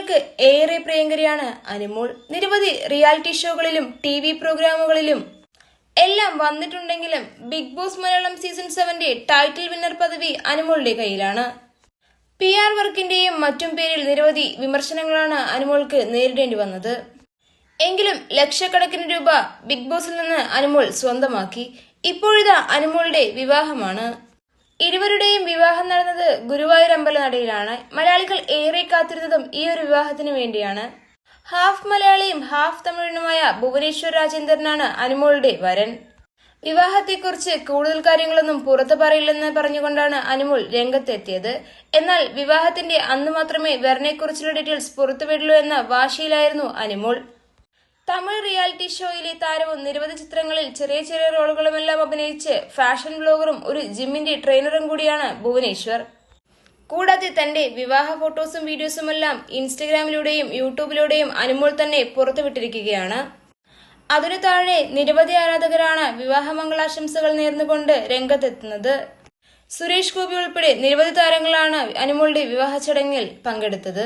മലയാളികൾക്ക് ഏറെ പ്രിയങ്കരിയാണ് അനുമോൾ. നിരവധി റിയാലിറ്റി ഷോകളിലും TV പ്രോഗ്രാമുകളിലും എല്ലാം വന്നിട്ടുണ്ടെങ്കിലും Bigg Boss Malayalam season 7 title winner പദവി അനുമോളുടെ കയ്യിലാണ്. PR വർക്കിന്റെയും മറ്റും പേരിൽ നിരവധി വിമർശനങ്ങളാണ് അനുമോൾക്ക് നേരിടേണ്ടി വന്നത്. എങ്കിലും ലക്ഷക്കണക്കിന് രൂപ ബിഗ് ബോസിൽ നിന്ന് അനുമോൾ സ്വന്തമാക്കി. ഇപ്പോഴിതാ അനുമോളുടെ വിവാഹമാണ്. ഇരുവരുടെയും വിവാഹം നടന്നത് ഗുരുവായൂർ അമ്പലനടയിലാണ്. മലയാളികൾ ഏറെ കാത്തിരുന്നതും ഈ ഒരു വിവാഹത്തിന് വേണ്ടിയാണ്. ഹാഫ് മലയാളിയും ഹാഫ് തമിഴനുമായ ഭുവനേശ്വർ രാജേന്ദ്രനാണ് അനുമോളുടെ വരൻ. വിവാഹത്തെക്കുറിച്ച് കൂടുതൽ കാര്യങ്ങളൊന്നും പുറത്തു പറയില്ലെന്ന് പറഞ്ഞുകൊണ്ടാണ് അനുമോൾ രംഗത്തെത്തിയത്. എന്നാൽ വിവാഹത്തിന്റെ അന്ന് മാത്രമേ വരനെക്കുറിച്ചുള്ള ഡീറ്റെയിൽസ് പുറത്തുവിടുള്ളൂ എന്ന വാശിയിലായിരുന്നു അനുമോൾ. തമിഴ് റിയാലിറ്റി ഷോയിലെ താരവും നിരവധി ചിത്രങ്ങളിൽ ചെറിയ ചെറിയ റോളുകളുമെല്ലാം അഭിനയിച്ച് ഫാഷൻ ബ്ലോഗറും ഒരു ജിമ്മിന്റെ ട്രെയിനറും കൂടിയാണ് ഭുവനേശ്വർ. കൂടാതെ തന്റെ വിവാഹ ഫോട്ടോസും വീഡിയോസുമെല്ലാം ഇൻസ്റ്റഗ്രാമിലൂടെയും യൂട്യൂബിലൂടെയും അനുമോൾ തന്നെ പുറത്തുവിട്ടിരിക്കുകയാണ്. അതിനു താഴെ നിരവധി ആരാധകരാണ് വിവാഹമംഗളാശംസകൾ നേർന്നുകൊണ്ട് രംഗത്തെത്തുന്നത്. സുരേഷ് ഗോപി ഉൾപ്പെടെ നിരവധി താരങ്ങളാണ് അനുമോളുടെ വിവാഹ ചടങ്ങിൽ പങ്കെടുത്തത്.